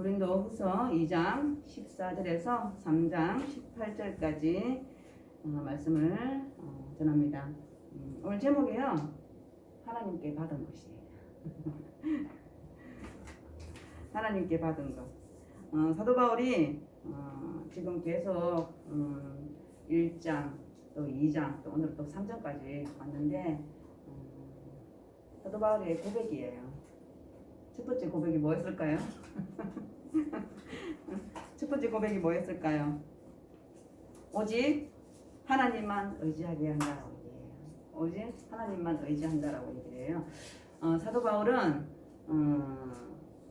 고린도후서 2장 14절에서 3장 18절까지 말씀을 전합니다. 오늘 제목이요, 하나님께 받은 것이에요. 하나님께 받은 것. 사도 바울이 지금 계속 1장 또 2장 또 오늘 또 3장까지 왔는데 사도 바울의 고백이에요. 첫 번째 고백이 뭐였을까요? 첫 번째 고백이 뭐였을까요? 오직 하나님만 의지하게 한다라고 얘기해요. 오직 하나님만 의지한다라고 얘기를 해요. 사도 바울은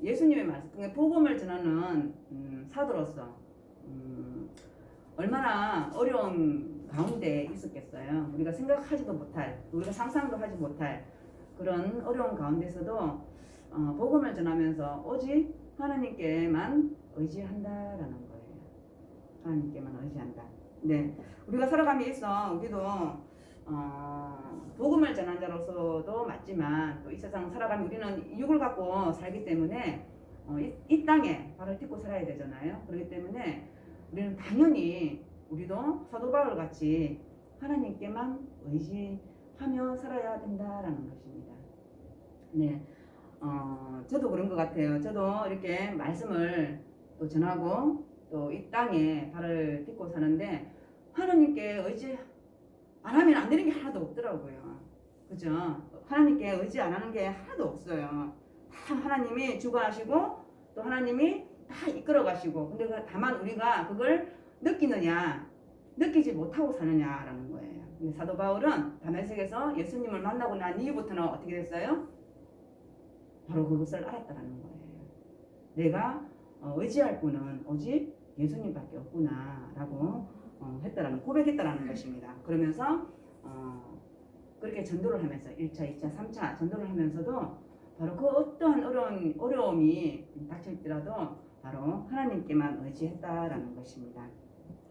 예수님의 말씀, 복음을 전하는 사도로서 얼마나 어려운 가운데 있었겠어요. 우리가 생각하지도 못할, 우리가 상상도 하지 못할 그런 어려운 가운데서도 복음을 전하면서 오직 하나님께만 의지한다라는 거예요. 하나님께만 의지한다. 네, 우리가 살아감에 있어 우리도 복음을 전한 자로서도 맞지만 또 이 세상 살아가면 우리는 육을 갖고 살기 때문에 이 땅에 발을 딛고 살아야 되잖아요. 그렇기 때문에 우리는 당연히 우리도 사도 바울 같이 하나님께만 의지하며 살아야 된다라는 것입니다. 네. 저도 그런 것 같아요. 저도 이렇게 말씀을 또 전하고 또 이 땅에 발을 딛고 사는데 하나님께 의지 안 하면 안 되는 게 하나도 없더라고요. 그죠? 하나님께 의지 안 하는 게 하나도 없어요. 다 하나님이 주관하시고 또 하나님이 다 이끌어 가시고, 근데 다만 우리가 그걸 느끼느냐 느끼지 못하고 사느냐라는 거예요. 근데 사도 바울은 다메섹에서 예수님을 만나고 난 이후부터는 어떻게 됐어요? 바로 그것을 알았다는 거예요. 내가 의지할 분은 오직 예수님밖에 없구나라고 했다라는, 고백했다라는 것입니다. 그러면서 그렇게 전도를 하면서 1차, 2차, 3차 전도를 하면서도 바로 그 어떠한 어려움이 닥칠지라도 바로 하나님께만 의지했다라는 것입니다.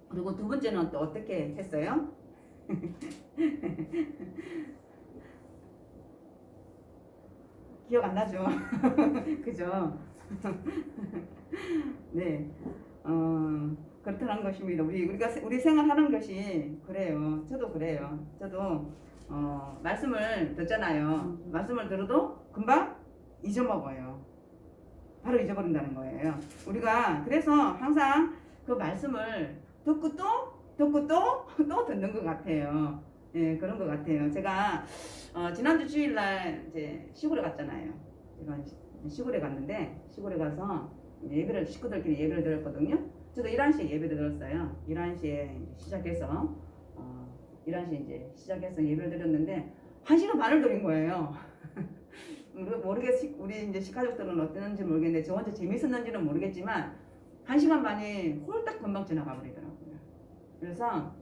그리고 두 번째는 또 어떻게 했어요? 기억 안 나죠? 그죠? 네, 그렇다는 것입니다. 우리 생활하는 것이 그래요. 저도 그래요. 저도 말씀을 듣잖아요. 말씀을 들어도 금방 잊어먹어요. 바로 잊어버린다는 거예요. 우리가 그래서 항상 그 말씀을 듣고 또 듣는 것 같아요. 예, 그런 것 같아요. 제가 지난주 주일날 이제 시골에 갔잖아요. 제가 시골에 갔는데, 시골에 가서 예배를, 식구들끼리 예배를 드렸거든요. 저도 11시에 예배를 드렸어요. 11시에 시작해서 11시에 이제 시작해서 예배를 드렸는데 1시간 반을 드린 거예요. 우리 이제 식가족들은 어땠는지 모르겠는데 저 혼자 재밌었는지는 모르겠지만 1시간 반이 홀딱 금방 지나가 버리더라고요. 그래서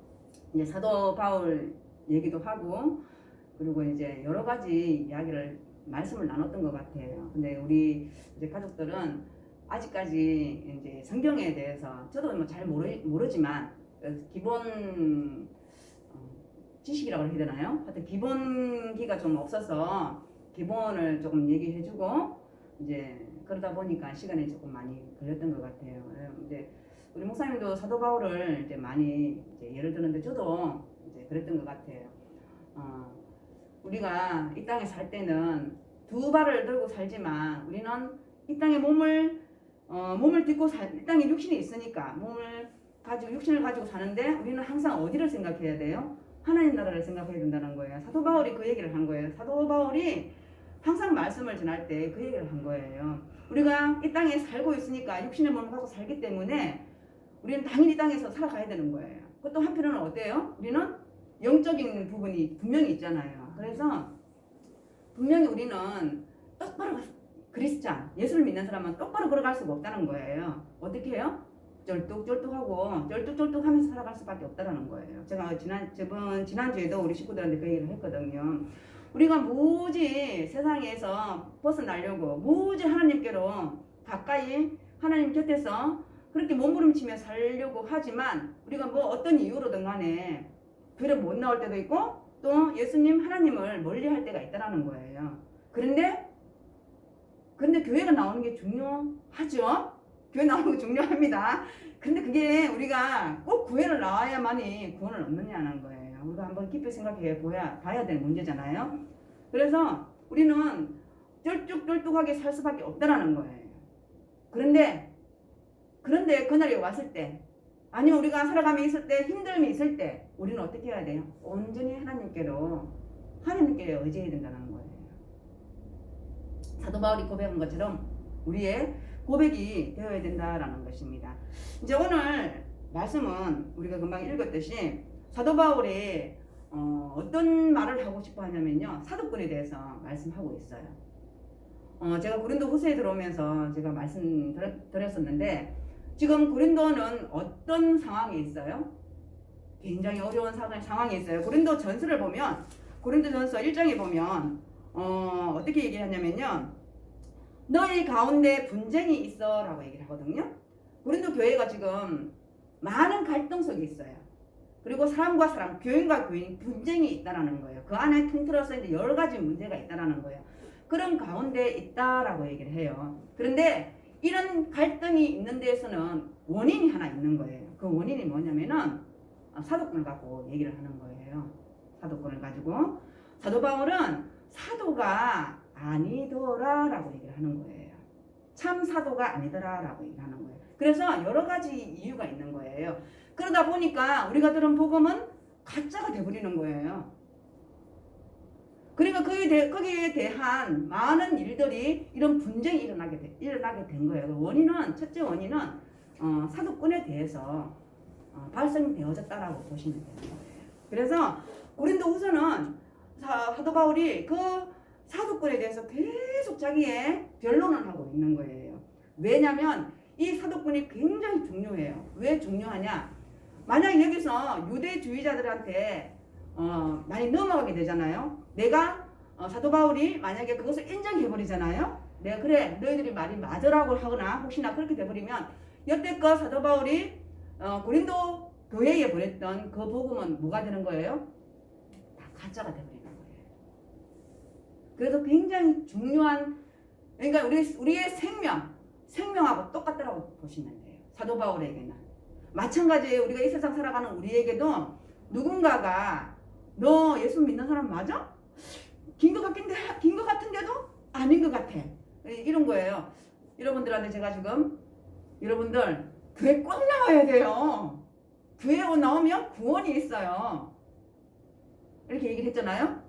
이제 사도 바울 얘기도 하고, 그리고 이제 여러 가지 이야기를, 말씀을 나눴던 것 같아요. 근데 우리 이제 가족들은 아직까지 이제 성경에 대해서 저도 뭐 잘 모르지만 기본 지식이라고 해야 되나요? 하여튼 기본기가 좀 없어서 기본을 조금 얘기해주고 이제 그러다 보니까 시간이 조금 많이 걸렸던 것 같아요. 이제 우리 목사님도 사도 바울을 이제 많이 이제 예를 드는데 저도 이제 그랬던 것 같아요. 우리가 이 땅에 살 때는 두 발을 들고 살지만 우리는 이 땅에 몸을 딛고 이 땅에 육신이 있으니까 육신을 가지고 사는데 우리는 항상 어디를 생각해야 돼요? 하나님 나라를 생각해야 된다는 거예요. 사도 바울이 그 얘기를 한 거예요. 사도 바울이 항상 말씀을 전할 때 그 얘기를 한 거예요. 우리가 이 땅에 살고 있으니까 육신의 몸을 갖고 살기 때문에 우리는 당연히 이 땅에서 살아가야 되는 거예요. 그것도 한편으로는 어때요? 우리는 영적인 부분이 분명히 있잖아요. 그래서 분명히 우리는 똑바로 크리스찬, 예수를 믿는 사람은 똑바로 걸어갈 수가 없다는 거예요. 어떻게 해요? 쩔뚝쩔뚝하고 쩔뚝쩔뚝하면서 살아갈 수밖에 없다는 거예요. 제가 지난주에도 우리 식구들한테 그 얘기를 했거든요. 우리가 무지 세상에서 벗어나려고 무지 하나님께로 가까이 하나님 곁에서 그렇게 몸부림치며 살려고 하지만 우리가 뭐 어떤 이유로든 간에 교회를 못 나올 때도 있고 또 예수님 하나님을 멀리할 때가 있다는 거예요. 그런데 교회가 나오는 게 중요하죠? 교회 나오는 거 중요합니다. 근데 그게 우리가 꼭 교회를 나와야만이 구원을 얻느냐는 거예요. 우리가 한번 깊이 생각해 봐야 될 문제잖아요. 그래서 우리는 쫄뚝쫄뚝하게 살 수밖에 없다라는 거예요. 그런데 그날이 왔을 때, 아니면 우리가 살아가며 있을 때, 힘듦이 있을 때 우리는 어떻게 해야 돼요? 온전히 하나님께 의지해야 된다는 거예요. 사도 바울이 고백한 것처럼 우리의 고백이 되어야 된다라는 것입니다. 이제 오늘 말씀은 우리가 금방 읽었듯이 사도 바울이 어떤 말을 하고 싶어 하냐면요, 사도권에 대해서 말씀하고 있어요. 제가 고린도 후서에 들어오면서 제가 말씀드렸었는데, 지금 고린도는 어떤 상황에 있어요? 굉장히 어려운 상황에 있어요. 고린도 전서를 보면, 고린도 전서 1장에 보면 어떻게 얘기하냐면요, 너희 가운데 분쟁이 있어 라고 얘기를 하거든요. 고린도 교회가 지금 많은 갈등 속에 있어요. 그리고 사람과 사람, 교인과 교인 분쟁이 있다라는 거예요. 그 안에 통틀어서 이제 여러 가지 문제가 있다라는 거예요. 그런 가운데 있다라고 얘기를 해요. 그런데 이런 갈등이 있는 데에서는 원인이 하나 있는 거예요. 그 원인이 뭐냐면은 사도권을 갖고 얘기를 하는 거예요. 사도권을 가지고 사도 바울은 사도가 아니더라라고 얘기를 하는 거예요. 참 사도가 아니더라라고 얘기를 하는 거예요. 그래서 여러 가지 이유가 있는 거예요. 그러다 보니까 우리가 들은 복음은 가짜가 돼버리는 거예요. 그러니까 거기에 대한 많은 일들이, 이런 분쟁이 일어나게 된 거예요. 원인은, 첫째 원인은 사도권에 대해서 발생되어졌다라고 보시면 되는 거예요. 그래서 고린도 후서는 사도 바울이 그 사도권에 대해서 계속 자기의 변론을 하고 있는 거예요. 왜냐하면 이 사도권이 굉장히 중요해요. 왜 중요하냐? 만약 여기서 유대주의자들한테 많이 넘어가게 되잖아요. 내가 사도 바울이 만약에 그것을 인정해버리잖아요. 내가 그래 너희들이 말이 맞으라고 하거나 혹시나 그렇게 돼버리면 여태껏 사도 바울이 고린도 교회에 보냈던 그 복음은 뭐가 되는 거예요? 다 가짜가 돼버리는 거예요. 그래서 굉장히 중요한, 그러니까 우리의 생명하고 똑같다라고 보시면 돼요. 사도 바울에게는 마찬가지예요. 우리가 이 세상 살아가는 우리에게도 누군가가 너 예수 믿는 사람 맞아? 긴 것 같은데도 아닌 것 같아. 이런 거예요. 여러분들한테 제가 지금, 여러분들 교회 꼭 나와야 돼요. 교회 나오면 구원이 있어요. 이렇게 얘기를 했잖아요.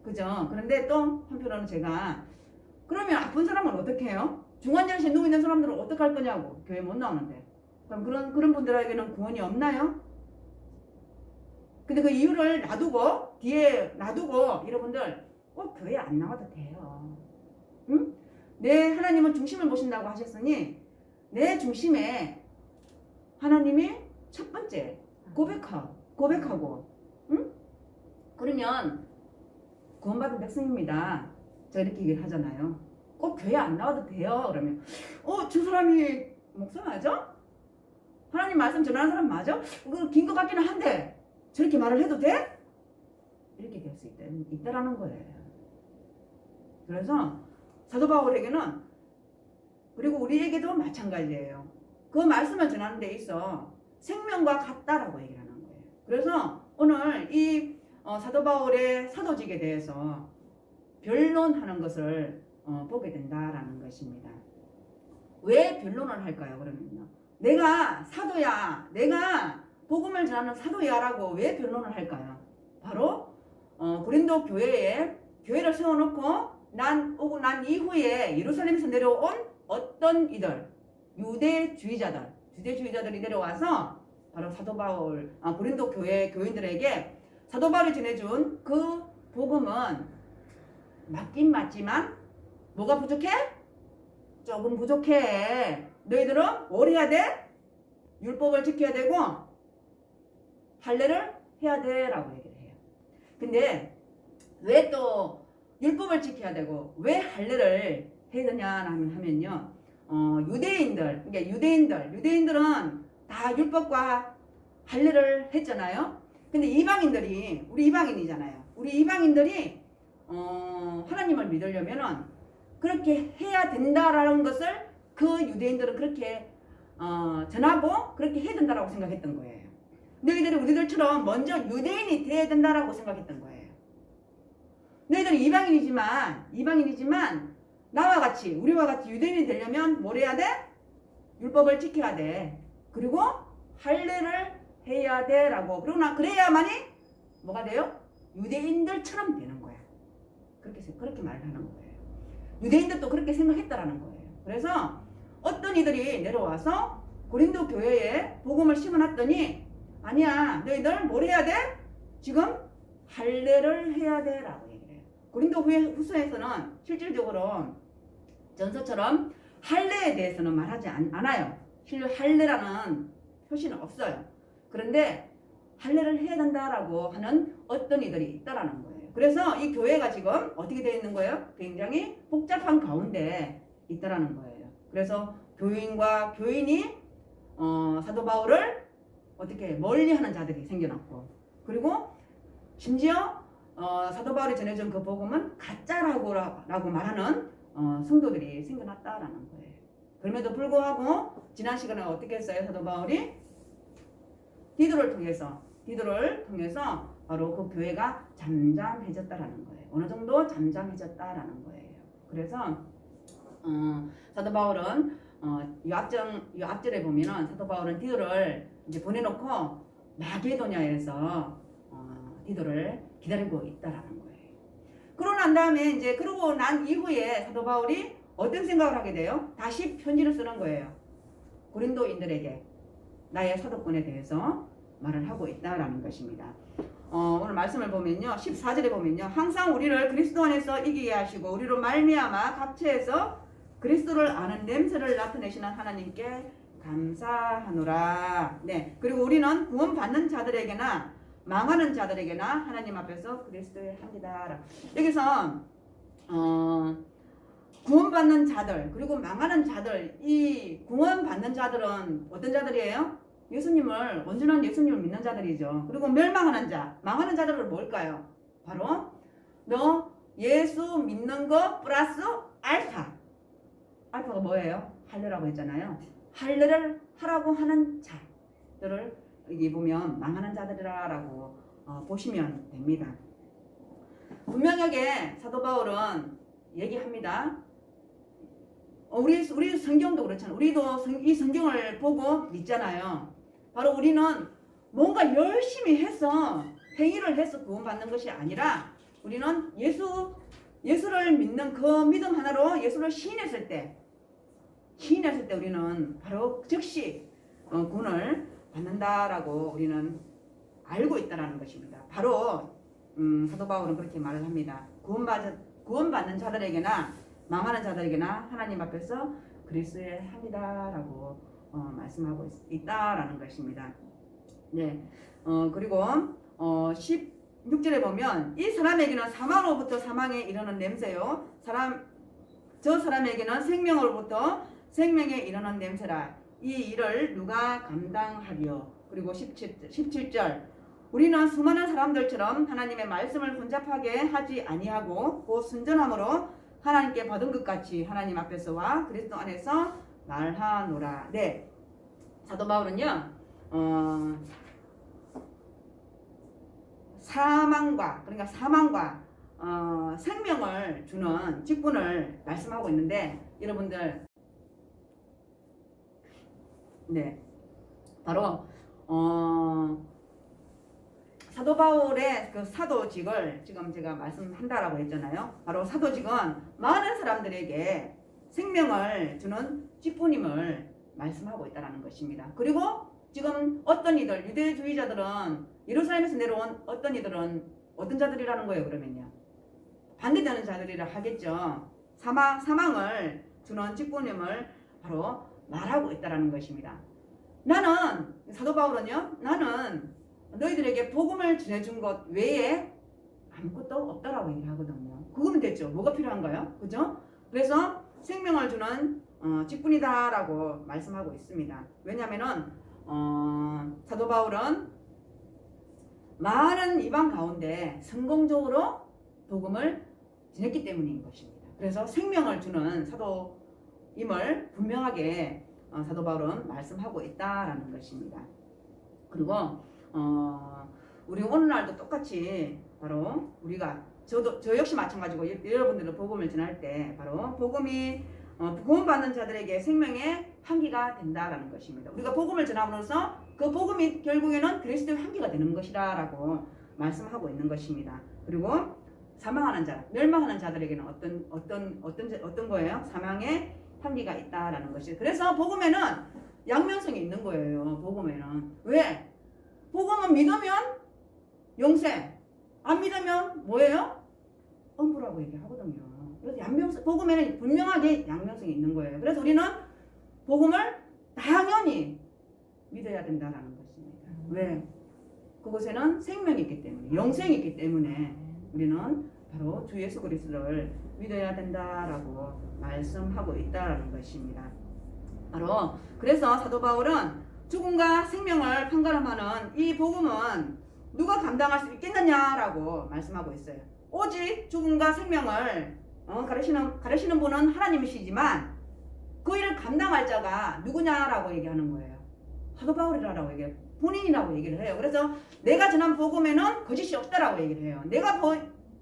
그죠? 그런데 또 한편으로는 제가, 그러면 아픈 사람은 어떻게 해요? 중환자실에 누워 있는 사람들은 어떻게 할 거냐고. 교회 못 나오는데. 그럼 그런 분들에게는 구원이 없나요? 근데 그 이유를 뒤에 놔두고 여러분들 꼭 교회 안 나와도 돼요. 응? 내 하나님은 중심을 보신다고 하셨으니 내 중심에 하나님이 첫 번째 고백하고, 응? 그러면 구원받은 백성입니다. 제가 이렇게 얘기를 하잖아요. 꼭 교회 안 나와도 돼요. 그러면 저 사람이 목사 맞아? 하나님 말씀 전하는 사람 맞아? 긴 것 같기는 한데 저렇게 말을 해도 돼? 이렇게 될 수 있다라는 거예요. 그래서 사도 바울에게는, 그리고 우리에게도 마찬가지예요. 그 말씀을 전하는 데 있어 생명과 같다라고 얘기를 하는 거예요. 그래서 오늘 이 사도 바울의 사도직에 대해서 변론하는 것을 보게 된다라는 것입니다. 왜 변론을 할까요? 그러면요, 내가 사도야, 내가 복음을 전하는 사도야라고 왜 변론을 할까요? 바로 고린도 교회를 세워놓고 난 이후에 예루살렘에서 내려온 어떤 유대주의자들이 내려와서 바로 사도 바울, 고린도 교회 교인들에게 사도 바울이 전해준 그 복음은 맞긴 맞지만 뭐가 부족해? 조금 부족해. 너희들은 뭘 해야 돼? 율법을 지켜야 되고 할례를 해야 돼 라고 얘기를 해요. 근데 왜 또 율법을 지켜야 되고 왜 할례를 해야 되냐 하면요, 유대인들은 다 율법과 할례를 했잖아요. 근데 우리 이방인이잖아요. 우리 이방인들이 하나님을 믿으려면은 그렇게 해야 된다라는 것을 그 유대인들은 그렇게 전하고 그렇게 해야 된다라고 생각했던 거예요. 너희들이 우리들처럼 먼저 유대인이 돼야 된다라고 생각했던 거예요. 너희들이 이방인이지만 나와 같이 우리와 같이 유대인이 되려면 뭘 해야 돼? 율법을 지켜야 돼. 그리고 할례를 해야 돼 라고. 그래야만이 뭐가 돼요? 유대인들처럼 되는 거야. 그렇게 말을 하는 거예요. 유대인들도 그렇게 생각했다라는 거예요. 그래서 어떤 이들이 내려와서 고린도 교회에 복음을 심어놨더니 아니야, 너희들 뭘 해야 돼? 지금 할례를 해야 돼 라고 얘기를 해요. 고린도 후서에서는 실질적으로 전서처럼 할례에 대해서는 말하지 않아요. 할례라는 표시는 없어요. 그런데 할례를 해야 된다라고 하는 어떤 이들이 있다라는 거예요. 그래서 이 교회가 지금 어떻게 되어 있는 거예요? 굉장히 복잡한 가운데 있다라는 거예요. 그래서 교인과 교인이 사도 바울을 어떻게 멀리하는 자들이 생겨났고, 그리고 심지어 사도 바울이 전해준 그 복음은 가짜라고 말하는 성도들이 생겨났다라는 거예요. 그럼에도 불구하고 지난 시간에 어떻게 했어요? 사도 바울이 디도를 통해서 바로 그 교회가 잠잠해졌다라는 거예요. 어느 정도 잠잠해졌다라는 거예요. 그래서 사도 바울은 이 앞절에 보면은 사도 바울은 디도를 이제 보내놓고 마게도냐에서 디도를 기다리고 있다라는 거예요. 그러고 난 이후에 사도 바울이 어떤 생각을 하게 돼요? 다시 편지를 쓰는 거예요. 고린도인들에게 나의 사도권에 대해서 말을 하고 있다라는 것입니다. 오늘 말씀을 보면요, 14절에 보면요, 항상 우리를 그리스도 안에서 이기게 하시고 우리로 말미암아 각처에서 그리스도를 아는 냄새를 나타내시는 하나님께 감사하노라. 네, 그리고 우리는 구원받는 자들에게나 망하는 자들에게나 하나님 앞에서 그리스도의 합니다. 여기서 구원받는 자들 그리고 망하는 자들, 이 구원받는 자들은 어떤 자들이에요? 온전한 예수님을 믿는 자들이죠. 그리고 멸망하는 자, 망하는 자들은 뭘까요? 바로 너 예수 믿는 거 플러스 알파. 알파가 뭐예요? 할례라고 했잖아요. 할례를 하라고 하는 자들을 여기 보면 망하는 자들이라고 보시면 됩니다. 분명하게 사도 바울은 얘기합니다. 우리 성경도 그렇잖아요. 우리도 이 성경을 보고 믿잖아요. 바로 우리는 뭔가 열심히 해서 행위를 해서 구원받는 것이 아니라 우리는 예수를 믿는 그 믿음 하나로 예수를 시인했을 때 우리는 바로 즉시 구원을 받는다라고 우리는 알고 있다라는 것입니다. 바로 사도 바울은 그렇게 말을 합니다. 구원받는 자들에게나 망하는 자들에게나 하나님 앞에서 그리스도의 합니다라고 말씀하고 있다라는 것입니다. 네, 그리고 16절에 보면 이 사람에게는 사망으로부터 사망에 이르는 냄새요, 저 사람에게는 생명으로부터 생명에 이르는 냄새라. 이 일을 누가 감당하리요? 그리고 17절 우리는 수많은 사람들처럼 하나님의 말씀을 혼잡하게 하지 아니하고 곧 순전함으로 하나님께 받은 것 같이 하나님 앞에서와 그리스도 안에서 말하노라. 네, 사도 바울은요 사망과 생명을 주는 직분을 말씀하고 있는데, 여러분들 네, 바로 사도 바울의 그 사도직을 지금 제가 말씀한다라고 했잖아요. 바로 사도직은 많은 사람들에게 생명을 주는 직분임을 말씀하고 있다는 것입니다. 그리고 지금 어떤 이들, 유대주의자들은 예루살렘에서 내려온 어떤 이들은 어떤 자들이라는 거예요? 그러면요, 반대되는 자들이라 하겠죠. 사망을 주는 직분임을 바로 말하고 있다는 것입니다. 사도 바울은요, 나는 너희들에게 복음을 전해준 것 외에 아무것도 없다라고 얘기하거든요. 그거면 됐죠. 뭐가 필요한가요? 그죠? 그래서 생명을 주는 직분이다라고 말씀하고 있습니다. 왜냐하면은 사도 바울은 많은 이방 가운데 성공적으로 복음을 전했기 때문인 것입니다. 그래서 생명을 주는 사도임을 분명하게 사도 바울은 말씀하고 있다라는 것입니다. 그리고 우리 오늘날도 똑같이 바로 우리가 저 역시 마찬가지고 여러분들도 복음을 전할 때 바로 복음이 구원받는 자들에게 생명의 향기가 된다라는 것입니다. 우리가 복음을 전함으로써 그 복음이 결국에는 그리스도의 향기가 되는 것이라고 말씀하고 있는 것입니다. 그리고 사망하는 자, 멸망하는 자들에게는 어떤 거예요? 사망의 향기가 있다라는 것이. 그래서 복음에는 양면성이 있는 거예요. 복음에는 왜? 복음은 믿으면 영생, 안 믿으면 뭐예요? 엄부라고 얘기하거든요. 그래서 복음에는 분명하게 양면성이 있는 거예요. 그래서 우리는 복음을 당연히 믿어야 된다라는 것입니다. 왜? 그곳에는 생명이 있기 때문에, 영생이 있기 때문에 우리는 바로 주 예수 그리스도를 믿어야 된다라고 말씀하고 있다라는 것입니다. 바로 그래서 사도 바울은 죽음과 생명을 판가름하는 이 복음은 누가 감당할 수 있겠느냐라고 말씀하고 있어요. 오직 죽음과 생명을 가르치는 분은 하나님이시지만 그 일을 감당할 자가 누구냐라고 얘기하는 거예요. 사도 바울이라고 얘기해요. 본인이라고 얘기를 해요. 그래서 내가 전한 복음에는 거짓이 없다라고 얘기를 해요.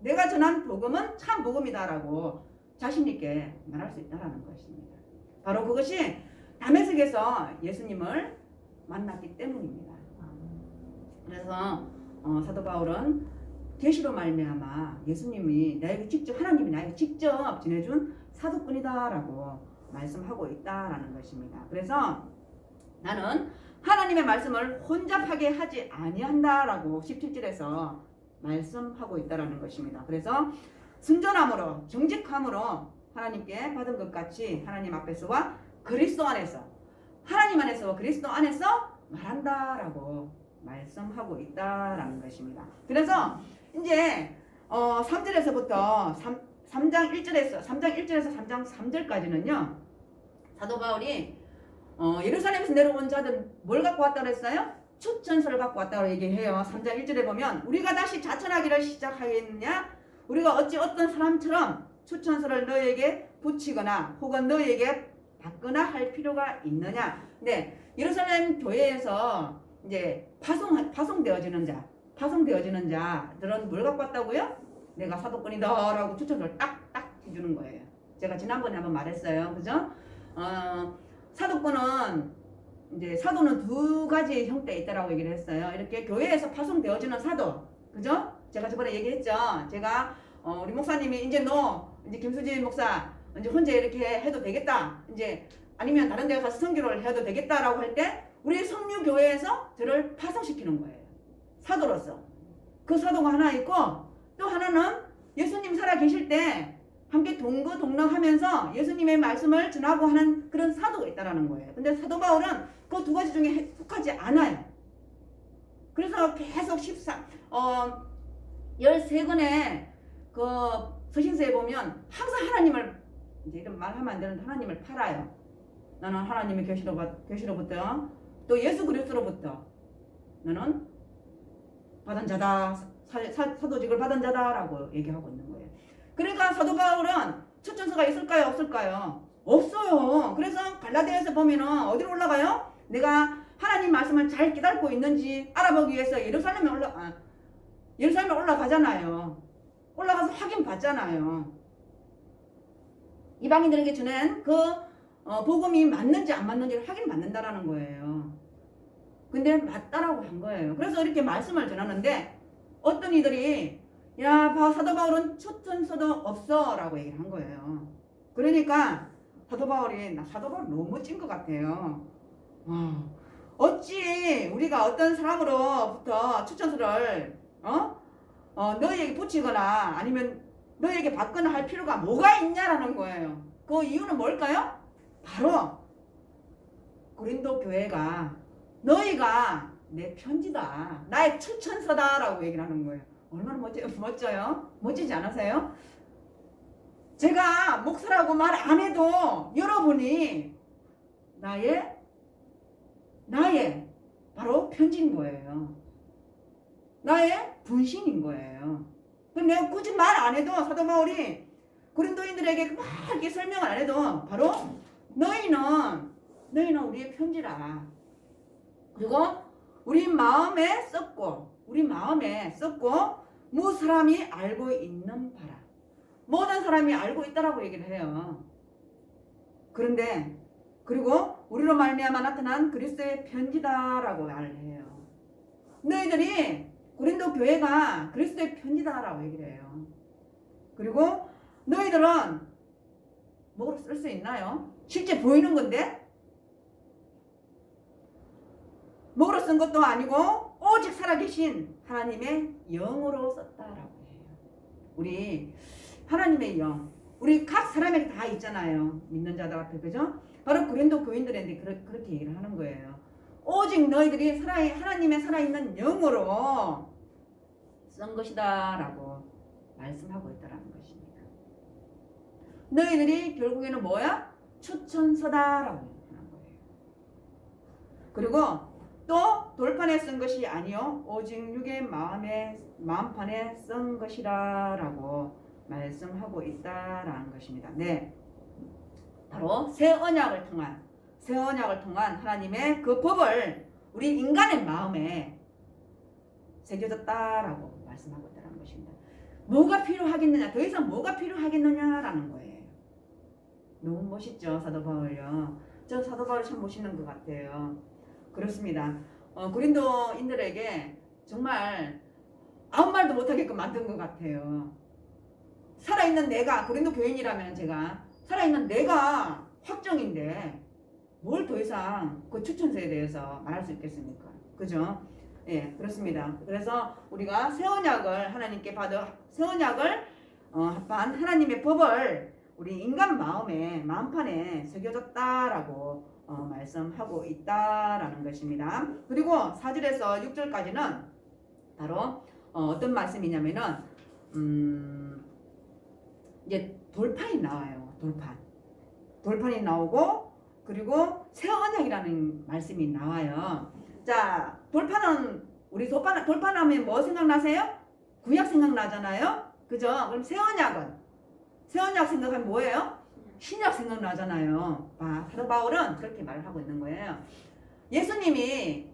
내가 전한 복음은 참 복음이다라고 자신 있게 말할 수 있다라는 것입니다. 바로 그것이 다메섹에서 예수님을 만났기 때문입니다. 그래서 사도 바울은 계시로 말미암아 예수님이 하나님이 나에게 직접 지내준 사도꾼이다라고 말씀하고 있다라는 것입니다. 그래서 나는 하나님의 말씀을 혼잡하게 하지 아니한다라고 17절에서 말씀하고 있다라는 것입니다. 그래서 순전함으로 정직함으로 하나님께 받은 것 같이 하나님 앞에서와 그리스도 안에서 하나님 안에서와 그리스도 안에서 말한다라고 말씀하고 있다라는 것입니다. 그래서 이제 3절에서부터 3장 1절에서 3장 3절까지는요. 사도 바울이 예루살렘에서 내려온 자들 뭘 갖고 왔다고 했어요? 추천서를 갖고 왔다고 얘기해요. 3장 1절에 보면 우리가 다시 자천하기를 시작하겠느냐? 우리가 어찌 어떤 사람처럼 추천서를 너에게 붙이거나 혹은 너에게 받거나 할 필요가 있느냐? 네, 예루살렘 교회에서 이제 파송되어지는 자들은 뭘 갖고 왔다고요? 내가 사도꾼이다라고 추천서를 딱딱 해주는 거예요. 제가 지난번에 한번 말했어요. 그죠? 사도꾼은 이제 사도는 두 가지 형태에 있다라고 얘기를 했어요. 이렇게 교회에서 파송되어지는 사도, 그죠? 제가 저번에 얘기했죠. 제가 우리 목사님이 이제 김수진 목사 이제 혼자 이렇게 해도 되겠다. 이제 아니면 다른 데 가서 선교를 해도 되겠다라고 할 때 우리 성류교회에서 저를 파송시키는 거예요. 사도로서. 그 사도가 하나 있고 또 하나는 예수님 살아계실 때 함께 동거동락하면서 예수님의 말씀을 전하고 하는 그런 사도가 있다라는 거예요. 근데 사도 바울은 그 두 가지 중에 속하지 않아요. 그래서 계속 13권의 그 서신서에 보면 항상 하나님을 이제 이런 말하면 안 되는데 하나님을 팔아요. 나는 하나님의 계시로부터 또 예수 그리스도로부터 나는 받은 자다, 사도직을 받은 자다라고 얘기하고 있는 거예요. 그러니까 사도 바울은 추천서가 있을까요? 없을까요? 없어요. 그래서 갈라디아에서 보면은 어디로 올라가요? 내가 하나님 말씀을 잘 깨닫고 있는지 알아보기 위해서 예루살렘에 올라가잖아요. 올라가서 확인 받잖아요. 이방인들에게 전한 그 복음이 맞는지 안 맞는지를 확인 받는다라는 거예요. 근데 맞다라고 한 거예요. 그래서 이렇게 말씀을 전하는데 어떤 이들이 야, 사도 바울은 추천서도 없어 라고 얘기를 한 거예요. 그러니까 사도 바울 너무 찐 것 같아요. 어찌 우리가 어떤 사람으로부터 추천서를 너희에게 붙이거나 아니면 너희에게 받거나 할 필요가 뭐가 있냐라는 거예요. 그 이유는 뭘까요? 바로 고린도 교회가 너희가 내 편지다, 나의 추천서다라고 얘기를 하는 거예요. 얼마나 멋져요? 멋지지 않으세요? 제가 목사라고 말 안 해도 여러분이 나의 바로 편지인 거예요. 나의 분신인 거예요. 그럼 내가 굳이 말 안 해도 사도 바울이 고린도인들에게 막 이렇게 설명을 안 해도 바로 너희는 너희는 우리의 편지라. 그리고 우리 마음에 썼고 무 사람이 알고 있는 바라. 모든 사람이 알고 있다라고 얘기를 해요. 그런데 그리고 우리로 말미암아 나타난 그리스도의 편지다라고 말을 해요. 너희들이 고린도 교회가 그리스도의 편지다라고 얘기를 해요. 그리고 너희들은 뭐로 쓸 수 있나요? 실제 보이는 건데 뭐로 쓴 것도 아니고 오직 살아계신 하나님의 영으로 썼다라고 해요. 우리 하나님의 영, 우리 각 사람에게 다 있잖아요. 믿는 자들 앞에, 그죠? 바로 고린도 교인들한테 그렇게 얘기를 하는 거예요. 오직 너희들이 하나님의 살아있는 영으로 쓴 것이다 라고 말씀하고 있다라는 것입니다. 너희들이 결국에는 뭐야? 추천서다라고 하는 거예요. 그리고 또 돌판에 쓴 것이 아니요 오직 육의 마음판에 쓴 것이라 라고 말씀하고 있다라는 것입니다. 네, 바로 새 언약을 통한 하나님의 그 법을 우리 인간의 마음에 새겨졌다라고 말씀하고 있다는 것입니다. 뭐가 필요하겠느냐? 더 이상 뭐가 필요하겠느냐라는 거예요. 너무 멋있죠, 사도 바울요. 저 사도 바울이 참 멋있는 것 같아요. 그렇습니다. 고린도인들에게 정말 아무 말도 못하게끔 만든 것 같아요. 살아있는 내가, 고린도 교인이라면 제가 살아있는 내가 확정인데 뭘 더 이상 그 추천서에 대해서 말할 수 있겠습니까? 그죠? 예, 그렇습니다. 그래서 우리가 새 언약을 하나님께 받아 새 언약을 합한 하나님의 법을 우리 인간 마음판에 새겨졌다라고 말씀하고 있다라는 것입니다. 그리고 4절에서 6절까지는 바로 어떤 말씀이냐면은 이제 돌판이 나와요. 돌판이 나오고 그리고 새 언약이라는 말씀이 나와요. 자, 돌판은 우리 돌판하면 뭐 생각나세요? 구약 생각나잖아요. 그죠? 그럼 새 언약 생각하면 뭐예요? 신약 생각나잖아요. 사도 바울은 그렇게 말을 하고 있는 거예요. 예수님이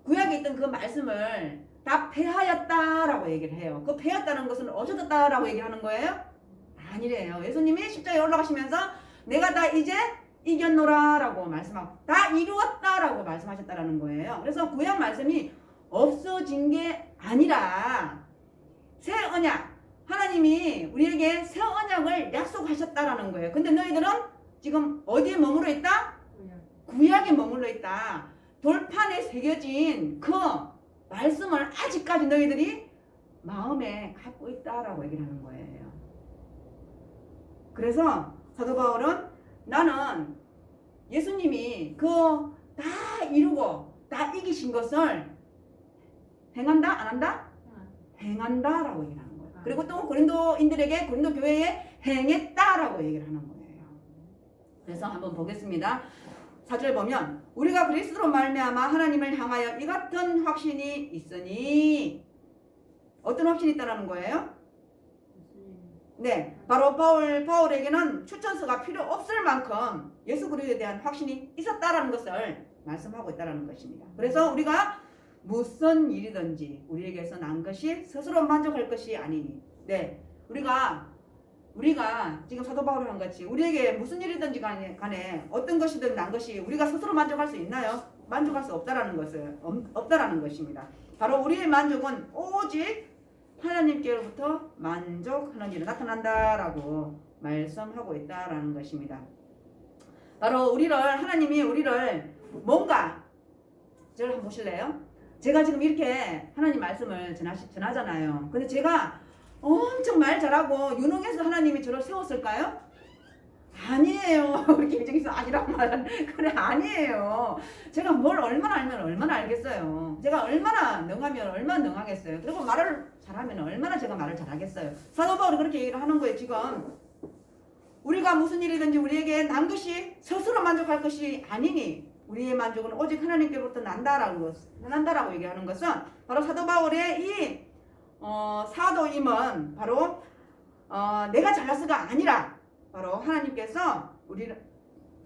구약에 있던 그 말씀을 다 폐하였다라고 얘기를 해요. 그 폐하였다는 것은 없어졌다라고 얘기를 하는 거예요? 아니래요. 예수님이 십자가에 올라가시면서 내가 다 이제 이겼노라라고 말씀하고 다 이루었다라고 말씀하셨다라는 거예요. 그래서 구약 말씀이 없어진 게 아니라 새 언약, 하나님이 우리에게 새 언약을 약속하셨다라는 거예요. 근데 너희들은 지금 어디에 머물러 있다? 구약에 머물러 있다. 돌판에 새겨진 그 말씀을 아직까지 너희들이 마음에 갖고 있다라고 얘기를 하는 거예요. 그래서 사도 바울은 나는 예수님이 그 다 이루고 다 이기신 것을 행한다? 안 한다? 행한다라고 얘기를 하는 거예요. 그리고 또 고린도인들에게 고린도 교회에 행했다라고 얘기를 하는 거예요. 그래서 한번 보겠습니다. 4절 보면 우리가 그리스도로 말미암아 하나님을 향하여 이 같은 확신이 있으니 어떤 확신이 있다라는 거예요? 네, 바로 바울에게는 추천서가 필요 없을 만큼 예수 그리스도에 대한 확신이 있었다라는 것을 말씀하고 있다라는 것입니다. 그래서 우리가 무슨 일이든지 우리에게서 난 것이 스스로 만족할 것이 아니니, 네, 우리가 지금 사도 바울이 한 같이 우리에게 무슨 일이든지 간에 어떤 것이든 난 것이 우리가 스스로 만족할 수 있나요? 만족할 수 없다라는 것입니다. 바로 우리의 만족은 오직 하나님께로부터 만족하는 일이 나타난다라고 말씀하고 있다라는 것입니다. 바로 하나님이 우리를 뭔가 저를 한번 보실래요? 제가 지금 이렇게 하나님 말씀을 전하잖아요. 근데 제가 엄청 말 잘하고 유능해서 하나님이 저를 세웠을까요? 아니에요. 우리 김정희서 아니란 말은 그래 아니에요. 제가 뭘 얼마나 알면 얼마나 알겠어요. 제가 얼마나 능하면 얼마나 능하겠어요. 그리고 말을 잘하면 얼마나 제가 말을 잘하겠어요. 사도 바울이 그렇게 얘기를 하는 거예요. 지금 우리가 무슨 일이든지 우리에게 난 것이 스스로 만족할 것이 아니니 우리의 만족은 오직 하나님께로부터 난다라고 얘기하는 것은 바로 사도 바울의 이 사도임은 바로 내가 잘났어가 아니라 바로 하나님께서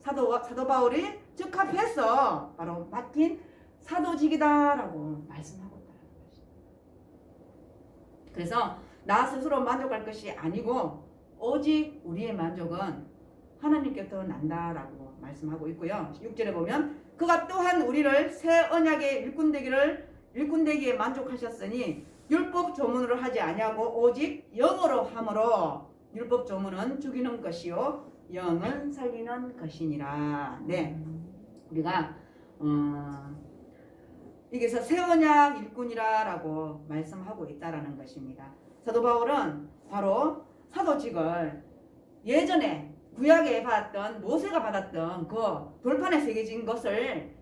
사도 바울이 적합해서 바로 맡긴 사도직이다라고 말씀하고 있다는 것입니다. 그래서 나 스스로 만족할 것이 아니고 오직 우리의 만족은 하나님께부터 난다라고 말씀하고 있고요. 6절에 보면 그가 또한 우리를 새 언약의 일꾼되기에 만족하셨으니 율법 조문으로 하지 아니하고 오직 영으로 함으로 율법 조문은 죽이는 것이요 영은 살리는 것이니라. 네, 우리가 여기서 새 언약 일꾼이라고 말씀하고 있다라는 것입니다. 사도 바울은 바로 사도직을 예전에 구약에 받았던 모세가 받았던 그 돌판에 새겨진 것을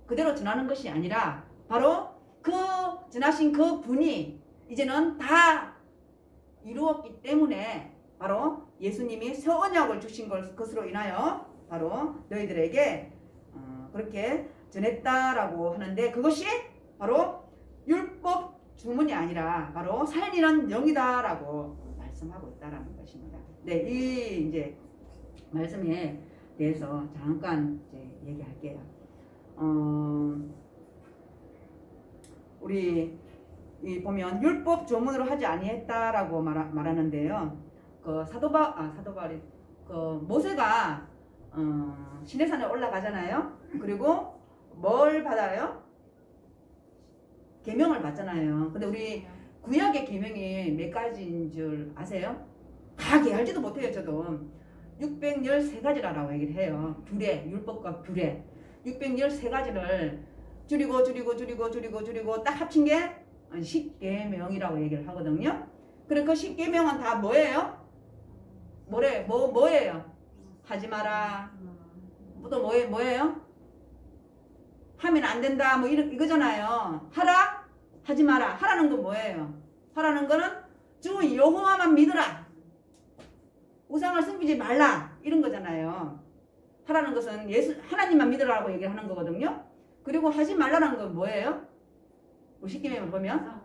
그대로 전하는 것이 아니라 바로 그 전하신 그 분이 이제는 다 이루었기 때문에 바로 예수님이 새 언약을 주신 것으로 인하여 바로 너희들에게 그렇게 전했다라고 하는데 그것이 바로 율법 주문이 아니라 바로 살리는 영이다라고 말씀하고 있다라는 것입니다. 네, 이 이제 말씀에 대해서 잠깐 이제 얘기할게요. 우리 보면 율법 조문으로 하지 아니했다라고 말하는데요. 그 사도바울이 그 모세가 시내산에 올라가잖아요. 그리고 뭘 받아요? 계명을 받잖아요. 근데 우리 구약의 계명이 몇 가지인 줄 아세요? 다 알지도 못해요. 저도 613가지라고 얘기를 해요. 규례, 율법과 규례 613가지를 줄이고 딱 합친 게 10계명이라고 얘기를 하거든요. 그래 그 10계명은 다 뭐예요? 뭐예요? 하지 마라. 또 뭐예요? 하면 안 된다. 뭐 이거잖아요. 하라? 하지 마라. 하라는 건 뭐예요? 하라는 거는 주 여호와만 믿으라. 우상을 섬기지 말라. 이런 거잖아요. 하라는 것은 하나님만 믿으라고 얘기를 하는 거거든요. 그리고 하지 말라는 건 뭐예요? 우리 10계명을 보면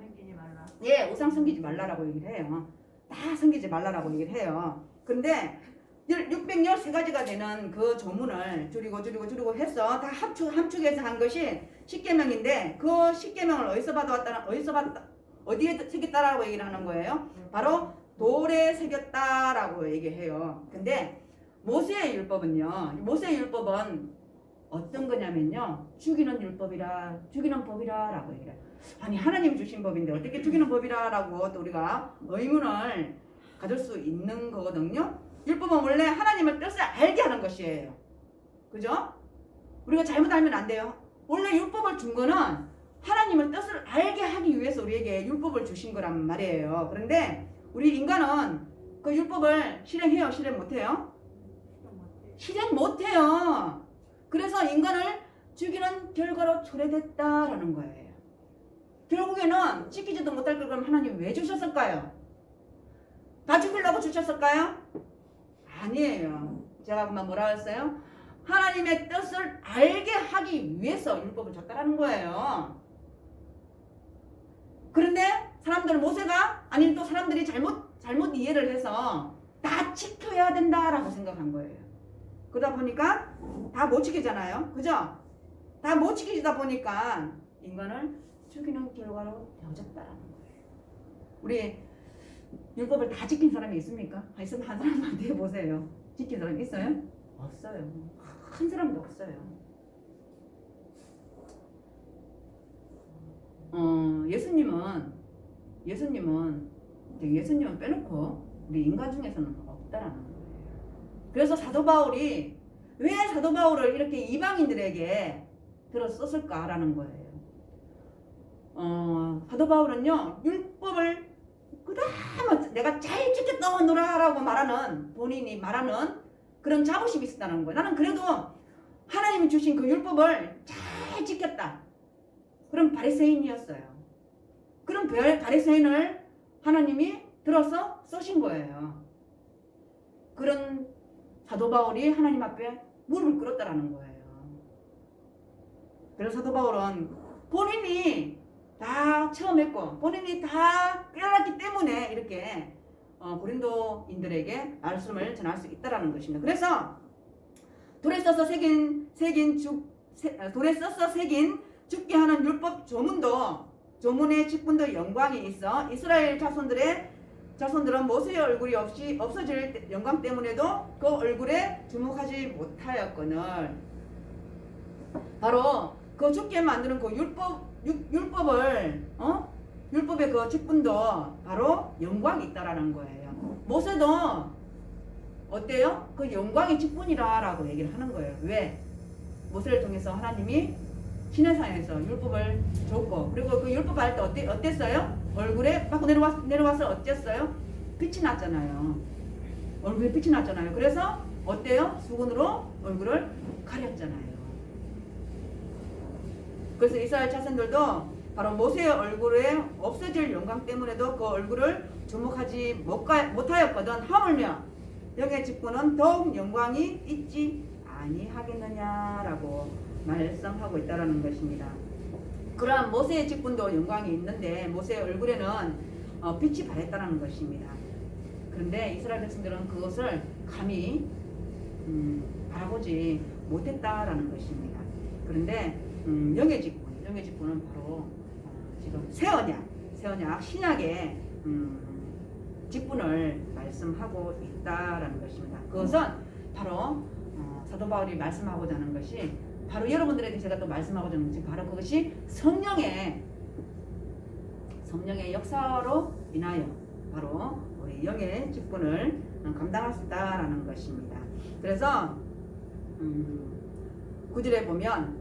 예, 우상 섬기지 말라라고 얘기를 해요. 다 섬기지 말라라고 얘기를 해요. 근데 613가지가 되는 그 조문을 줄이고 해서 다 함축해서 한 것이 10계명인데 그 10계명을 어디에 새겼다라고 얘기를 하는 거예요? 바로 돌에 새겼다라고 얘기해요. 근데 모세의 율법은 어떤 거냐면요. 죽이는 법이라라고 얘기해요. 아니 하나님 주신 법인데 어떻게 죽이는 법이라라고 또 우리가 의문을 가질 수 있는 거거든요. 율법은 원래 하나님의 뜻을 알게 하는 것이에요. 그죠? 우리가 잘못 알면 안 돼요. 원래 율법을 준 거는 하나님의 뜻을 알게 하기 위해서 우리에게 율법을 주신 거란 말이에요. 그런데 우리 인간은 그 율법을 실행해요? 실행 못해요? 실행 못해요. 그래서 인간을 죽이는 결과로 초래됐다라는 거예요. 결국에는 지키지도 못할 걸 그럼 하나님 왜 주셨을까요? 다 죽이려고 주셨을까요? 아니에요. 제가 그만 뭐라 했어요? 하나님의 뜻을 알게 하기 위해서 율법을 줬다라는 거예요. 그런데 모세가 아니면 또 사람들이 잘못 이해를 해서 다 지켜야 된다라고 생각한 거예요. 그러다 보니까 다 못 지키잖아요. 그죠? 다 못 지키다 보니까 인간을 죽이는 결과로 되어졌다라는 거예요. 우리 율법을 다 지킨 사람이 있습니까? 있으면 한 사람한테 해보세요. 지킨 사람이 있어요? 없어요. 한 사람도 없어요. 예수님은 빼놓고 우리 인간 중에서는 없다라는 거예요. 그래서 사도 바울이 왜 사도 바울을 이렇게 이방인들에게 들어 썼을까라는 거예요. 사도 바울은요 율법을 그다음 내가 잘 지켰노라라고 본인이 말하는 그런 자부심이 있었다는 거예요. 나는 그래도 하나님이 주신 그 율법을 잘 지켰다. 그런 바리새인이었어요. 그런 바리새인을 하나님이 들어서 쓰신 거예요. 그런 사도 바울이 하나님 앞에 무릎을 꿇었다라는 거예요. 그래서 사도 바울은 본인이 다 체험했고 본인이 다 깨달았기 때문에 이렇게 고린도인들에게 말씀을 전할 수 있다라는 것입니다. 그래서 돌에 써서 새긴 돌에 써서 새긴 죽게 하는 율법 조문의 직분도 영광이 있어 이스라엘 자손들은 모세의 얼굴이 없이 없어질 영광 때문에도 그 얼굴에 주목하지 못하였거늘. 바로 그 죽게 만드는 그 율법의 그 직분도 바로 영광이 있다라는 거예요. 모세도 어때요? 그 영광의 직분이라고 얘기를 하는 거예요. 왜? 모세를 통해서 하나님이 시내산에서 율법을 줬고, 그리고 그 율법 할 때 어땠어요? 얼굴에 막 내려와서 어땠어요? 빛이 났잖아요. 얼굴에 빛이 났잖아요. 그래서 어때요? 수건으로 얼굴을 가렸잖아요. 그래서 이스라엘 자손들도 바로 모세의 얼굴에 없어질 영광 때문에도 그 얼굴을 주목하지 못하였거든. 하물며 영의 직분은 더욱 영광이 있지 아니하겠느냐라고 말씀하고 있다라는 것입니다. 그러한 모세의 직분도 영광이 있는데 모세의 얼굴에는 빛이 발했다는 것입니다. 그런데 이스라엘 백성들은 그것을 감히 바라보지 못했다라는 것입니다. 그런데 영의 직분은 바로 지금 새 언약 신약의 직분을 말씀하고 있다라는 것입니다. 그것은 바로 사도 바울이 말씀하고자 하는 것이 바로 여러분들에게 제가 또 말씀하고자 하는 것이 바로 그것이 성령의 역사로 인하여 바로 우리 영의 직분을 감당할 수 있다라는 것입니다. 그래서 9절에 보면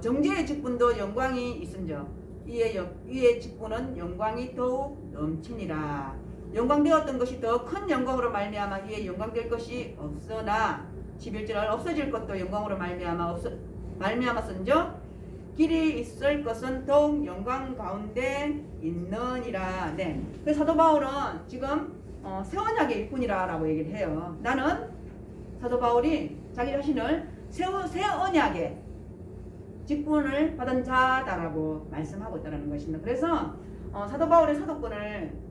정죄의 직분도 영광이 있은즉 이의 직분은 영광이 더욱 넘치니라. 영광되었던 것이 더 큰 영광으로 말미암아 이에 영광될 것이 없으나 11절 없어질 것도 영광으로 말미암았은즉 길이 있을 것은 더욱 영광 가운데 있느니라. 네. 그래서 사도 바울은 지금 새 언약의 일꾼이라고 얘기를 해요. 나는 사도 바울이 자기 자신을 새 언약의 직분을 받은 자다라고 말씀하고 있다는 것입니다. 그래서 사도 바울의 사도권을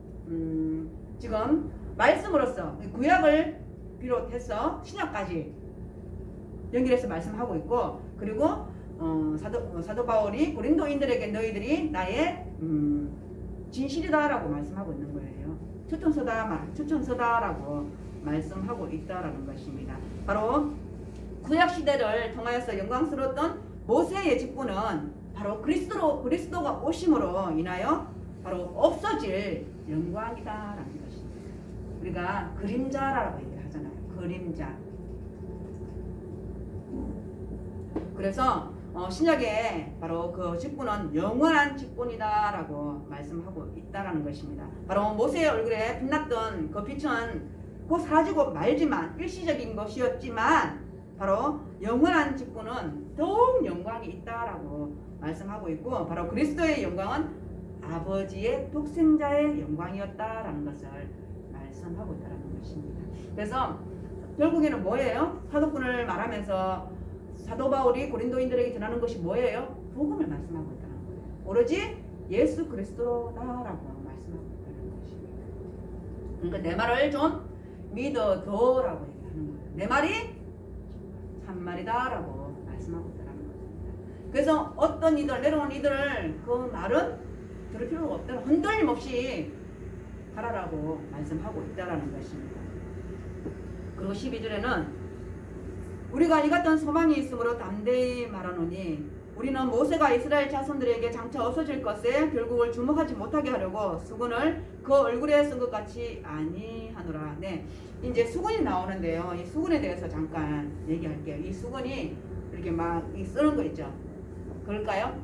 지금 말씀으로써 구약을 비롯해서 신약까지 연결해서 말씀하고 있고, 그리고 사도 바울이 고린도인들에게 너희들이 나의 진실이다라고 말씀하고 있는 거예요. 추천서다라고 말씀하고 있다라는 것입니다. 바로 구약 시대를 통하여서 영광스러웠던 모세의 직분은 바로 그리스도가 오심으로 인하여 바로 없어질 영광이다라는 것입니다. 우리가 그림자라고 얘기를 하잖아요. 그림자. 그래서 신약에 바로 그 직분은 영원한 직분이다라고 말씀하고 있다라는 것입니다. 바로 모세의 얼굴에 빛났던 그 빛은 곧 사라지고 말지만 일시적인 것이었지만 바로 영원한 직분은 더욱 영광이 있다라고 말씀하고 있고, 바로 그리스도의 영광은 아버지의 독생자의 영광이었다라는 것을 말씀하고 있다는 것입니다. 그래서 결국에는 뭐예요? 사도권을 말하면서 사도 바울이 고린도인들에게 전하는 것이 뭐예요? 복음을 말씀하고 있다는 거예요. 오로지 예수 그리스도다라고 말씀하고 있다는 것입니다. 그러니까 내 말을 좀 믿어도라고 얘기하는 거예요. 내 말이 참말이다라고 말씀하고 있다는 것입니다. 그래서 어떤 이들, 내려온 이들을 그 말은 들을 필요가 없다. 흔들림 없이 하라라고 말씀하고 있다는 것입니다. 그리고 12절에는 우리가 이 같은 소망이 있으므로 담대히 말하노니 우리는 모세가 이스라엘 자손들에게 장차 없어질 것에 결국을 주목하지 못하게 하려고 수건을 그 얼굴에 쓴 것 같이 아니하노라. 네, 이제 수건이 나오는데요. 이 수건에 대해서 잠깐 얘기할게요. 이 수건이 이렇게 막 쓰는 거 있죠. 그럴까요?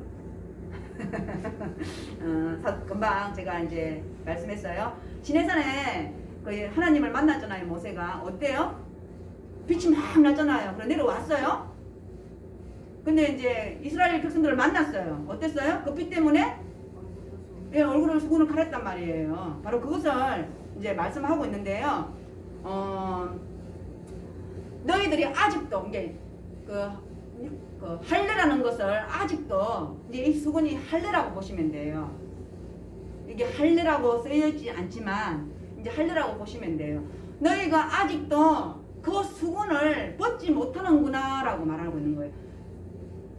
금방 제가 이제 말씀했어요. 시내산에 하나님을 만났잖아요. 모세가 어때요? 빛이 막 났잖아요. 그래 내려왔어요. 근데 이제 이스라엘 백성들을 만났어요. 어땠어요? 그 빛 때문에 얼굴을 수건을 가렸단 말이에요. 바로 그것을 이제 말씀하고 있는데요. 너희들이 아직도 이게 그 할례라는 것을 아직도 이제 이 수건이 할례라고 보시면 돼요. 이게 할례라고 쓰여있지 않지만 이제 할례라고 보시면 돼요. 너희가 아직도 그 수건을 벗지 못하는구나 라고 말하고 있는 거예요.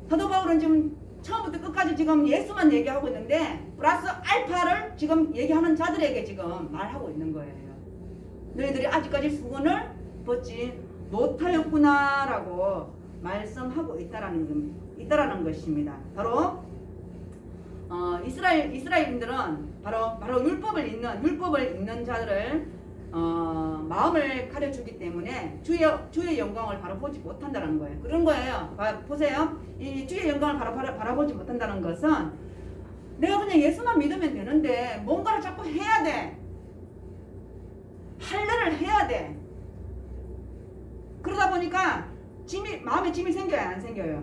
사도 바울은 지금 처음부터 끝까지 지금 예수만 얘기하고 있는데 플러스 알파를 지금 얘기하는 자들에게 지금 말하고 있는 거예요. 너희들이 아직까지 수건을 벗지 못하였구나 라고 말씀하고 있다라는 것입니다. 바로 이스라엘인들은 바로 율법을 읽는 자들을 마음을 가려주기 때문에 주의 영광을 바로 보지 못한다는 거예요. 그런 거예요. 보세요. 이 주의 영광을 바라보지 못한다는 것은 내가 그냥 예수만 믿으면 되는데 뭔가를 자꾸 해야 돼. 할례를 해야 돼. 그러다 보니까 마음에 짐이 생겨요, 안 생겨요?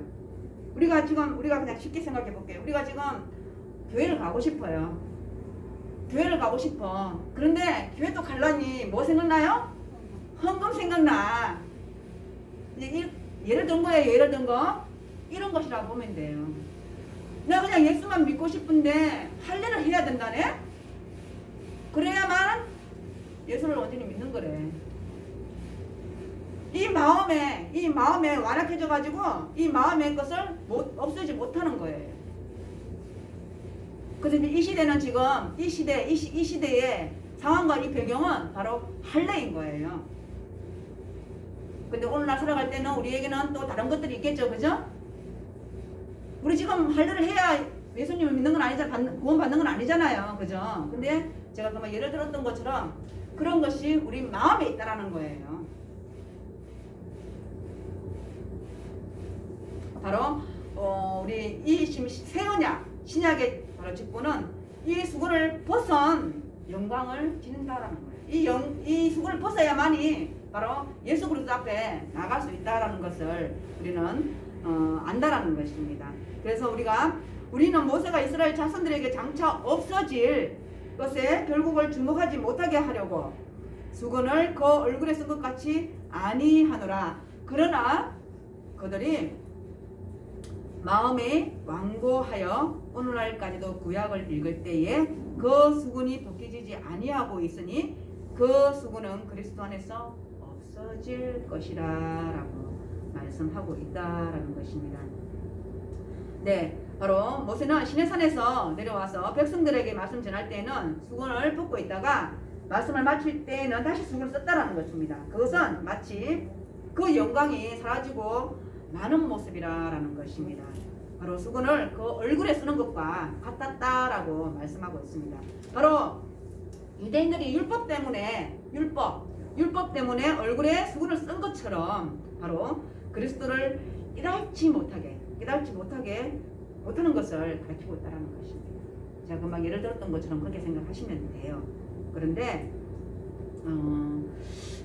우리가 그냥 쉽게 생각해 볼게요. 우리가 지금 교회를 가고 싶어요. 교회를 가고 싶어. 그런데 교회 또 가려니 뭐 생각나요? 헌금 생각나. 이제 예를 든 거예요. 예를 든 거. 이런 것이라고 보면 돼요. 내가 그냥 예수만 믿고 싶은데 할례를 해야 된다네? 그래야만 예수를 온전히 믿는 거래. 이 마음에 완악해져 가지고 이 마음의 것을 없애지 못하는 거예요. 그래서 이 시대는 지금 이 시대의 상황과 이 배경은 바로 할례인 거예요. 근데 오늘날 살아갈 때는 우리에게는 또 다른 것들이 있겠죠, 그죠? 우리 지금 할례를 해야 예수님을 믿는 건 아니잖아, 구원 받는 건 아니잖아요, 그죠? 근데 제가 그만 예를 들었던 것처럼 그런 것이 우리 마음에 있다라는 거예요. 바로 우리 이 새 언약 신약의 바로 직분은 이 수건을 벗은 영광을 지닌다라는 거예요. 이 수건을 벗어야만이 바로 예수 그리스도 앞에 나갈 수 있다라는 것을 우리는 안다라는 것입니다. 그래서 우리는 모세가 이스라엘 자손들에게 장차 없어질 것에 결국을 주목하지 못하게 하려고 수건을 그 얼굴에 쓴 것 같이 아니하노라. 그러나 그들이 마음에 완고하여 오늘날까지도 구약을 읽을 때에 그 수군이 벗겨지지 아니하고 있으니 그 수군은 그리스도 안에서 없어질 것이라 라고 말씀하고 있다라는 것입니다. 네, 바로 모세는 시내산에서 내려와서 백성들에게 말씀 전할 때는 수군을 벗고 있다가 말씀을 마칠 때는 다시 수군을 썼다라는 것입니다. 그것은 마치 그 영광이 사라지고 많은 모습이라는 것입니다. 바로 수건을 그 얼굴에 쓰는 것과 같았다라고 말씀하고 있습니다. 바로 유대인들이 율법 때문에 얼굴에 수건을 쓴 것처럼 바로 그리스도를 깨닫지 못하는 것을 가르치고 있다는 것입니다. 제가 금방 예를 들었던 것처럼 그렇게 생각하시면 돼요. 그런데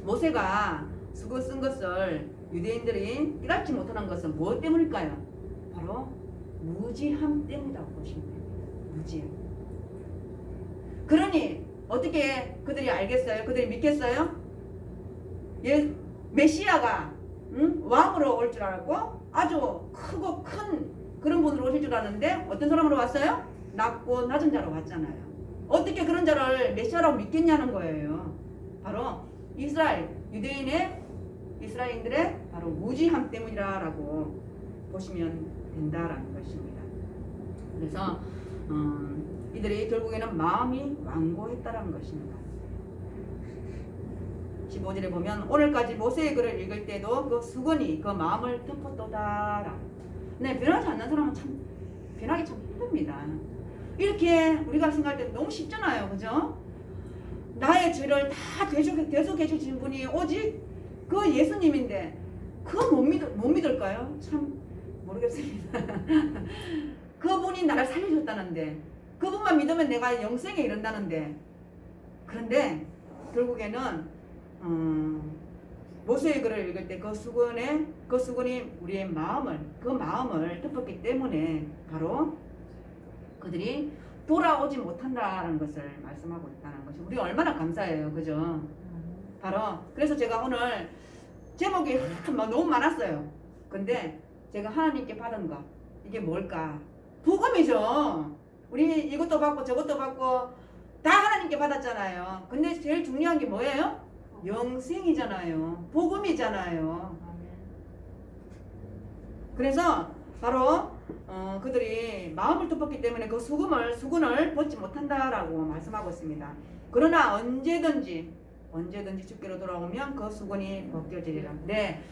모세가 수건 쓴 것을 유대인들이 깨닫지 못하는 것은 무엇 때문일까요? 바로 무지함 때문이라고 보시면 됩니다. 무지함. 그러니 어떻게 그들이 알겠어요? 그들이 믿겠어요? 메시아가 왕으로 올 줄 알았고 아주 크고 큰 그런 분으로 오실 줄 알았는데 어떤 사람으로 왔어요? 낮고 낮은 자로 왔잖아요. 어떻게 그런 자를 메시아라고 믿겠냐는 거예요. 바로 이스라엘인들의 바로 무지함 때문이라고 보시면 된다라는 것입니다. 그래서 이들이 결국에는 마음이 완고했다라는 것입니다. 15절에 보면 오늘까지 모세의 글을 읽을 때도 그 수건이 그 마음을 덮었도다라. 네, 변하지 않는 사람은 참 변하기 참 힘듭니다. 이렇게 우리가 생각할 때 너무 쉽잖아요, 그죠? 나의 죄를 다 대속해 주신 분이 오직 그 예수님인데 그거 못 믿을까요? 참 모르겠습니다. 그분이 나를 살려줬다는데 그분만 믿으면 내가 영생에 이른다는데 그런데 결국에는 모세의 글을 읽을 때 그 수건이 우리의 마음을 덮었기 때문에 바로 그들이 돌아오지 못한다는 것을 말씀하고 있다는 것이 우리가 얼마나 감사해요, 그죠? 바로 그래서 제가 오늘 제목이 너무 많았어요. 근데 제가 하나님께 받은 거 이게 뭘까? 복음이죠. 우리 이것도 받고 저것도 받고 다 하나님께 받았잖아요. 근데 제일 중요한 게 뭐예요? 영생이잖아요. 복음이잖아요. 아멘. 그래서 바로 그들이 마음을 덮었기 때문에 그 수군을 벗지 못한다라고 말씀하고 있습니다. 그러나 언제든지 주께로 돌아오면 그 수군이 벗겨지리라. 네,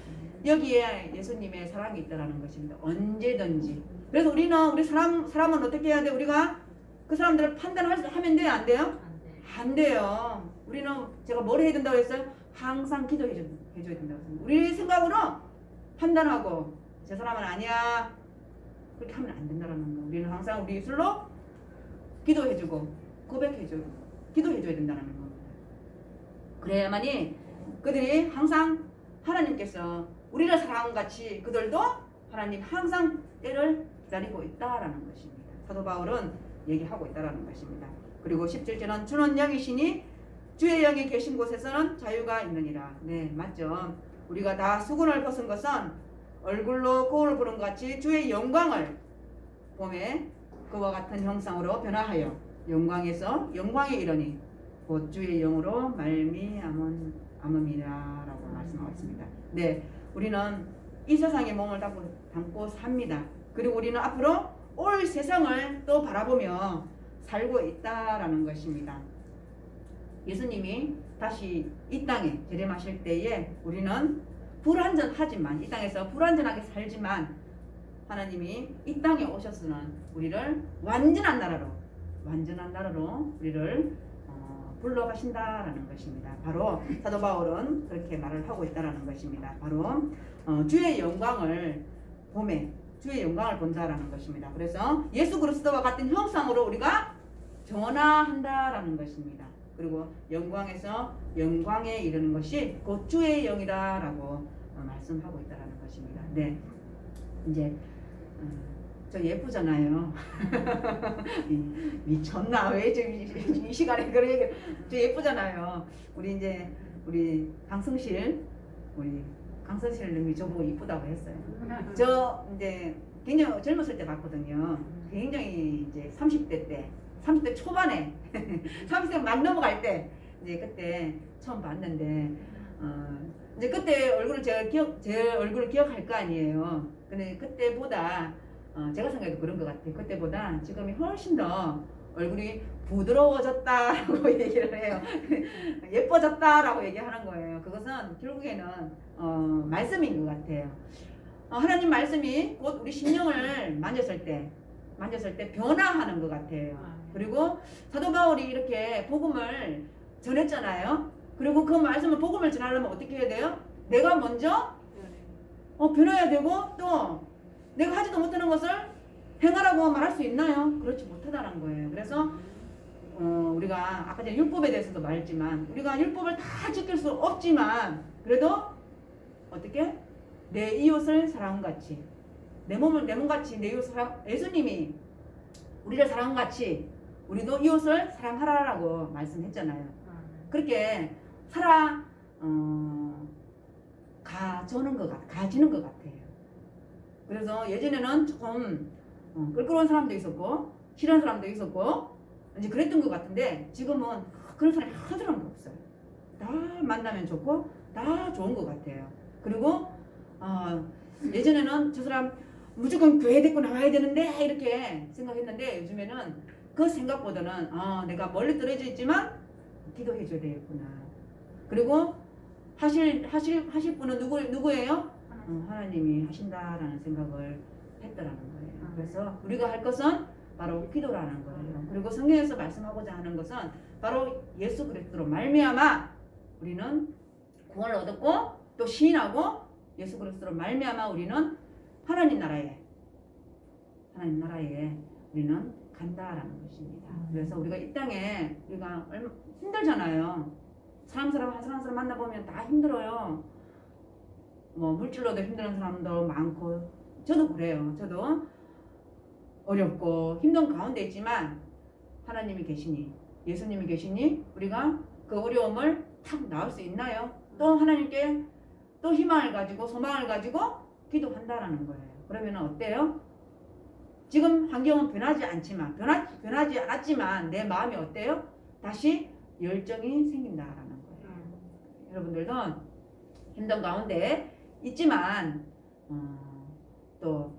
여기에 예수님의 사랑이 있다라는 것입니다. 언제든지. 그래서 우리 사람은 어떻게 해야 돼? 우리가 그 사람들을 판단하면 돼요? 안 돼요? 안 돼. 안 돼요. 우리는 제가 뭘 해야 된다고 했어요? 항상 기도해줘야 된다고 했습니다. 우리 생각으로 판단하고 저 사람은 아니야 그렇게 하면 안 된다는 거. 우리는 항상 우리 입술로 기도해주고 고백해주고 기도해줘야 된다는 겁니다. 그래야만이 그들이 항상 하나님께서 우리를 사랑한 같이 그들도 하나님 항상 때를 기다리고 있다라는 것입니다. 사도 바울은 얘기하고 있다라는 것입니다. 그리고 17절은 주는 영이시니 주의 영이 계신 곳에서는 자유가 있느니라. 네, 맞죠. 우리가 다 수군을 벗은 것은 얼굴로 거울을 보는 것 같이 주의 영광을 봄에 그와 같은 형상으로 변화하여 영광에서 영광에 이르니 곧 주의 영으로 말미암음이라라고 말씀하고 있습니다. 네, 우리는 이 세상의 몸을 담고 삽니다. 그리고 우리는 앞으로 올 세상을 또 바라보며 살고 있다라는 것입니다. 예수님이 다시 이 땅에 재림하실 때에 우리는 불완전하지만 이 땅에서 불완전하게 살지만 하나님이 이 땅에 오셔서는 우리를 완전한 나라로 우리를 불러가신다라는 것입니다. 바로 사도 바울은 그렇게 말을 하고 있다라는 것입니다. 바로 주의 영광을 봄에 주의 영광을 본다라는 것입니다. 그래서 예수 그리스도와 같은 형상으로 우리가 변화한다라는 것입니다. 그리고 영광에서 영광에 이르는 것이 곧 주의 영이다라고 말씀하고 있다라는 것입니다. 네, 이제 저 예쁘잖아요. 미쳤나 왜 이 시간에 그런 얘기? 저 예쁘잖아요. 우리 강성실 님이 저보고 이쁘다고 했어요. 저 이제 굉장히 젊었을 때 봤거든요. 굉장히 이제 30대 초반에 30대 막 넘어갈 때 이제 그때 처음 봤는데 이제 그때 얼굴을 제 얼굴을 기억할 거 아니에요. 근데 그때보다 제가 생각해도 그런 것 같아요. 그때보다 지금이 훨씬 더 얼굴이 부드러워졌다라고 얘기를 해요. 예뻐졌다라고 얘기하는 거예요. 그것은 결국에는 말씀인 것 같아요. 하나님 말씀이 곧 우리 심령을 만졌을 때 변화하는 것 같아요. 그리고 사도 바울이 이렇게 복음을 전했잖아요. 그리고 그 말씀을 복음을 전하려면 어떻게 해야 돼요? 내가 먼저 변해야 되고 또 내가 하지도 못하는 것을 행하라고 말할 수 있나요? 그렇지 못하다는 거예요. 그래서 우리가 아까 전에 율법에 대해서도 말했지만 우리가 율법을 다 지킬 수 없지만 그래도 어떻게? 내 이웃을 사랑같이 내 몸같이 내 이웃을 예수님이 우리를 사랑같이 우리도 이웃을 사랑하라라고 말씀했잖아요. 그렇게 가지는 것 같아요. 그래서 예전에는 조금 껄끄러운 사람도 있었고 싫은 사람도 있었고 이제 그랬던 것 같은데 지금은 그런 사람이 한 사람도 없어요. 다 만나면 좋고 다 좋은 것 같아요. 그리고 예전에는 저 사람 무조건 교회 데리고 나와야 되는데 이렇게 생각했는데 요즘에는 그 생각보다는 내가 멀리 떨어져 있지만 기도해 줘야 되겠구나. 그리고 하실 분은 누구예요? 하나님이 하신다라는 생각을 했더라는 거예요. 그래서 우리가 할 것은 바로 기도라는 거예요. 그리고 성경에서 말씀하고자 하는 것은 바로 예수 그리스도로 말미암아 우리는 구원을 얻었고 또 시인하고 예수 그리스도로 말미암아 우리는 하나님 나라에 우리는 간다라는 것입니다. 그래서 우리가 이 땅에 우리가 얼마 힘들잖아요. 한 사람 만나보면 다 힘들어요. 뭐 물질로도 힘든 사람도 많고 저도 그래요. 저도 어렵고 힘든 가운데 있지만 하나님이 계시니 예수님이 계시니 우리가 그 어려움을 탁 나을 수 있나요? 또 하나님께 또 희망을 가지고 소망을 가지고 기도한다라는 거예요. 그러면 어때요? 지금 환경은 변하지 않았지만 내 마음이 어때요? 다시 열정이 생긴다라는 거예요. 여러분들도 힘든 가운데 있지만 또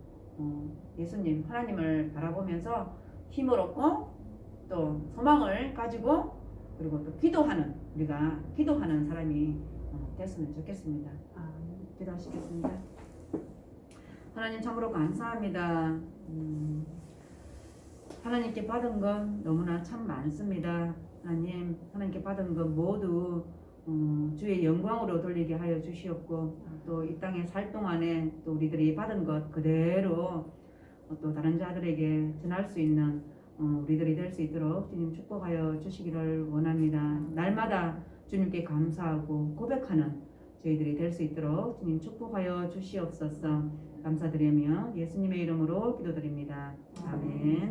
예수님 하나님을 바라보면서 힘을 얻고 또 소망을 가지고 그리고 또 기도하는 우리가 기도하는 사람이 됐으면 좋겠습니다. 기도하시겠습니다. 하나님 참으로 감사합니다. 하나님께 받은 건 너무나 참 많습니다. 하나님께 받은 것 모두 주의 영광으로 돌리게 하여 주시옵고 또 이 땅에 살 동안에 또 우리들이 받은 것 그대로 또 다른 자들에게 전할 수 있는 우리들이 될 수 있도록 주님 축복하여 주시기를 원합니다. 날마다 주님께 감사하고 고백하는 저희들이 될 수 있도록 주님 축복하여 주시옵소서. 감사드리며 예수님의 이름으로 기도드립니다. 아멘.